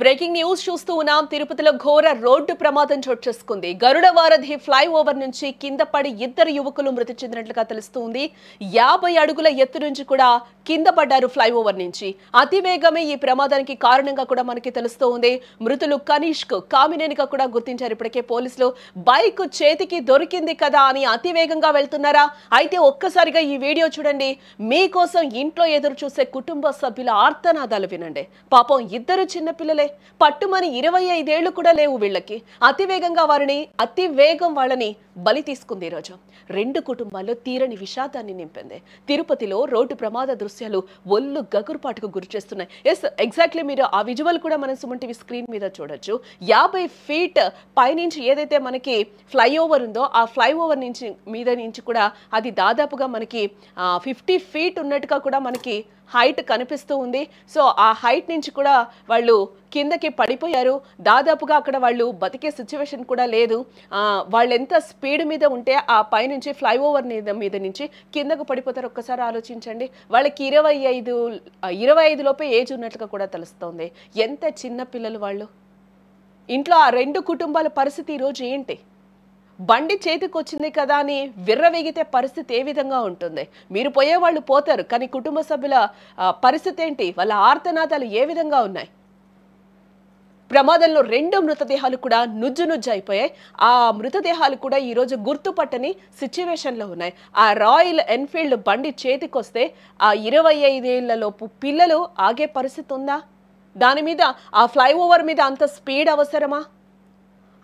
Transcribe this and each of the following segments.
Breaking news చూస్తూ ఉన్నాం. తిరుపతిలో ఘోర రోడ్డు ప్రమాదం చోటు చేసుకుంది. గరుడవారధి ఫ్లైఓవర్ నుంచి కింద పడి ఇద్దరు యువకులు మృతి చెందినట్లుగా తెలుస్తుంది. 50 అడుగుల ఎత్తు నుంచి కూడా కింద పడ్డారు ఫ్లైఓవర్ నుంచి. అతివేగమే ఈ ప్రమాదానికి కారణంగా కూడా మనకి తెలుస్తోంది. మృతులు కనిష్క్, కామినేనిగా కూడా గుర్తించారు ఇప్పటికే పోలీసులు. బైక్ చేతికి దొరికింది కదా అని అతివేగంగా వెళ్తున్నారా? అయితే ఒక్కసారిగా ఈ వీడియో చూడండి. మీకోసం ఇంట్లో ఎదురు చూసే కుటుంబ సభ్యుల ఆర్తనాదాలు వినండి. పాపం ఇద్దరు చిన్న పిల్లలే, పట్టుమని 25 ఏళ్లు కూడా లేవు వీళ్ళకి. అతివేగంగా వాళ్ళని బలి తీసుకుంది ఈరోజు. రెండు కుటుంబాల్లో తీరని విషాదాన్ని నింపింది. తిరుపతిలో రోడ్డు ప్రమాద దృశ్యాలు ఒళ్ళు గగురుపాటుకు గురి చేస్తున్నాయి. ఎగ్జాక్ట్లీ మీరు ఆ విజువల్ కూడా మనం సుమన్ టీవీ స్క్రీన్ మీద చూడొచ్చు. 50 ఫీట్ పైనుంచి ఏదైతే మనకి ఫ్లైఓవర్ ఉందో ఆ ఫ్లైఓవర్ మీద నుంచి కూడా అది దాదాపుగా మనకి 50 ఫీట్ ఉన్నట్టుగా కూడా మనకి హైట్ కనిపిస్తూ ఉంది. సో ఆ హైట్ నుంచి కూడా వాళ్ళు కిందకి పడిపోయారు. దాదాపుగా అక్కడ వాళ్ళు బతికే సిచ్యువేషన్ కూడా లేదు. వాళ్ళు ఎంత స్పీడ్ మీద ఉంటే ఆ పైనుంచి ఫ్లైఓవర్ మీద నుంచి కిందకు పడిపోతారు ఒక్కసారి ఆలోచించండి. వాళ్ళకి 25 లోపే ఏజ్ ఉన్నట్లుగా కూడా తెలుస్తోంది. ఎంత చిన్న పిల్లలు వాళ్ళు. ఇంట్లో ఆ రెండు కుటుంబాల పరిస్థితి ఈరోజు ఏంటి? బండి చేతికి వచ్చింది కదా అని విర్రవేగితే పరిస్థితి ఏ విధంగా ఉంటుంది? మీరు పోయేవాళ్ళు పోతారు, కానీ కుటుంబ సభ్యుల పరిస్థితి ఏంటి? వాళ్ళ ఆర్తనాదాలు ఏ విధంగా ఉన్నాయి? ప్రమాదంలో 2 మృతదేహాలు కూడా నుజ్జు అయిపోయాయి. ఆ మృతదేహాలు కూడా ఈరోజు గుర్తుపట్టని సిచ్యువేషన్లో ఉన్నాయి. ఆ రాయల్ ఎన్ఫీల్డ్ బండి చేతికొస్తే ఆ 25 ఏళ్లలోపు పిల్లలు ఆగే పరిస్థితి ఉందా? దాని మీద ఆ ఫ్లైఓవర్ మీద అంత స్పీడ్ అవసరమా?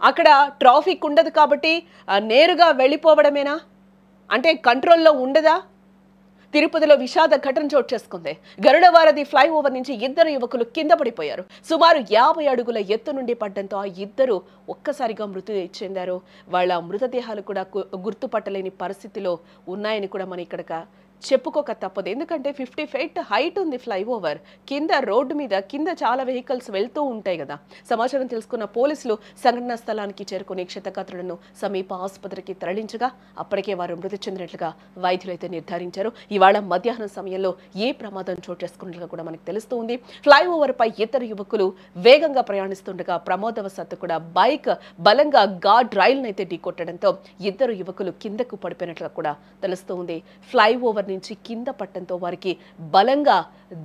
అక్కడ ట్రాఫిక్ ఉండదు కాబట్టి నేరుగా వెళ్ళిపోవడమేనా? అంటే కంట్రోల్లో ఉండదా? తిరుపతిలో విషాద ఘటన చోటు చేసుకుంది. గరుడవారధి ఫ్లైఓవర్ నుంచి ఇద్దరు యువకులు కింద పడిపోయారు. సుమారు 50 అడుగుల ఎత్తు నుండి పడ్డంతో ఆ ఇద్దరు ఒక్కసారిగా మృతి చెందారు. వాళ్ళ మృతదేహాలు కూడా గుర్తుపట్టలేని పరిస్థితిలో ఉన్నాయని కూడా మనం ఇక్కడ చెప్పుకోక తప్పదు. ఎందుకంటే 50 ఫీట్ హైట్ ఉంది ఫ్లైఓవర్. కింద రోడ్డు మీద కింద చాలా వెహికల్స్ వెళ్తూ ఉంటాయి కదా. సమాచారం తెలుసుకున్న పోలీసులు సంఘటనా స్థలానికి చేరుకుని క్షతగాత్రులను సమీప ఆసుపత్రికి తరలించగా అప్పటికే వారు మృతి చెందినట్లుగా వైద్యులు అయితే నిర్ధారించారు. ఇవాళ మధ్యాహ్నం సమయంలో ఏ ప్రమాదం చోటు చేసుకున్నట్లుగా కూడా మనకు తెలుస్తుంది. ఫ్లైఓవర్ పై ఇద్దరు యువకులు వేగంగా ప్రయాణిస్తుండగా ప్రమాదవశాత్తు కూడా బైక్ బలంగా గార్డ్ రైల్ అయితే ఢీకొట్టడంతో ఇద్దరు యువకులు కిందకు పడిపోయినట్లుగా కూడా తెలుస్తుంది. ఫ్లైఓవర్ నుంచి కింద పట్టడంతో వారికి బలంగా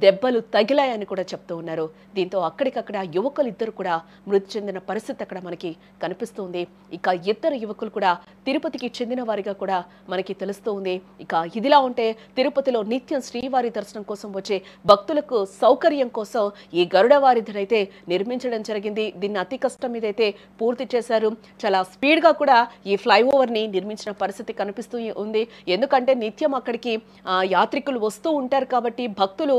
దెబ్బలు తగిలాయని కూడా చెప్తూ ఉన్నారు. దీంతో అక్కడికక్కడ యువకులు ఇద్దరు కూడా మృతి చెందిన పరిస్థితి అక్కడ మనకి కనిపిస్తుంది. ఇక ఇద్దరు యువకులు కూడా తిరుపతికి చెందిన వారిగా కూడా మనకి తెలుస్తూ ఉంది. ఇక ఇదిలా ఉంటే తిరుపతిలో నిత్యం శ్రీవారి దర్శనం కోసం వచ్చే భక్తులకు సౌకర్యం కోసం ఈ గరుడవారిధిని అయితే నిర్మించడం జరిగింది. దీన్ని అతి కష్టం మీద అయితే పూర్తి చేశారు. చాలా స్పీడ్గా కూడా ఈ ఫ్లైఓవర్ ని నిర్మించిన పరిస్థితి కనిపిస్తూ ఉంది. ఎందుకంటే నిత్యం అక్కడికి యాత్రికులు వస్తూ ఉంటారు కాబట్టి, భక్తులు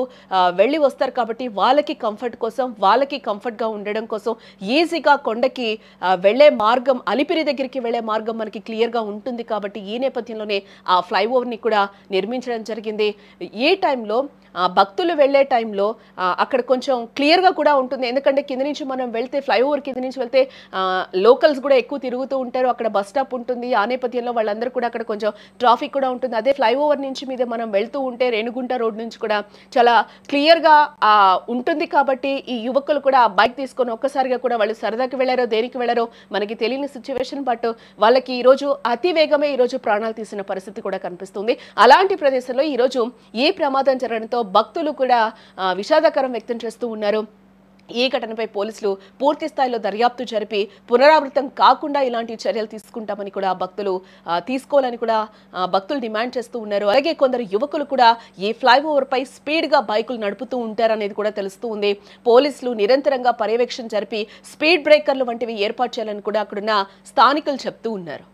వెళ్ళి వస్తారు కాబట్టి వాళ్ళకి కంఫర్ట్ కోసం, వాళ్ళకి కంఫర్ట్గా ఉండడం కోసం ఈజీగా కొండకి వెళ్ళే మార్గం, అలిపిరి దగ్గరికి వెళ్ళే మార్గం మనకి క్లియర్గా ఉంటుంది కాబట్టి ఈ నేపథ్యంలోనే ఆ ఫ్లైఓవర్ని కూడా నిర్మించడం జరిగింది. ఈ టైంలో భక్తులు వెళ్ళే టైంలో అక్కడ కొంచెం క్లియర్గా కూడా ఉంటుంది. ఎందుకంటే కింద నుంచి మనం వెళ్తే ఫ్లైఓవర్ కింద నుంచి వెళ్తే లోకల్స్ కూడా ఎక్కువ తిరుగుతూ ఉంటారు. అక్కడ బస్ స్టాప్ ఉంటుంది. ఆ నేపథ్యంలో వాళ్ళందరూ కూడా అక్కడ కొంచెం ట్రాఫిక్ కూడా ఉంటుంది. అదే ఫ్లైఓవర్ నుంచి మీద మనం వెళ్తూ ఉంటే రేణుగుంట రోడ్ నుంచి కూడా చాలా క్లియర్గా ఉంటుంది కాబట్టి ఈ యువకులు కూడా బైక్ తీసుకొని ఒక్కసారిగా కూడా వాళ్ళు సరదాకి వెళ్ళారో దేనికి వెళ్ళారో మనకి తెలియని సిచ్యువేషన్. బట్ వాళ్ళకి ఈరోజు అతివేగమే ఈరోజు ప్రాణాలు తీసిన పరిస్థితి కూడా కనిపిస్తుంది. అలాంటి ప్రదేశంలో ఈరోజు ఈ ప్రమాదం జరగడంతో భక్తులు కూడా విషాదకరం వ్యక్తం చేస్తూ ఉన్నారు. ఈ ఘటనపై పోలీసులు పూర్తి స్థాయిలో దర్యాప్తు జరిపి పునరావృతం కాకుండా ఇలాంటి చర్యలు తీసుకుంటామని కూడా భక్తులు తీసుకోవాలని కూడా భక్తులు డిమాండ్ చేస్తూ ఉన్నారు. అలాగే కొందరు యువకులు కూడా ఈ ఫ్లైఓవర్ పై స్పీడ్గా బైకులు నడుపుతూ ఉంటారనేది కూడా తెలుస్తూ ఉంది. పోలీసులు నిరంతరంగా పర్యవేక్షణ జరిపి స్పీడ్ బ్రేకర్లు వంటివి ఏర్పాటు చేయాలని కూడా అక్కడున్న స్థానికులు చెప్తూ ఉన్నారు.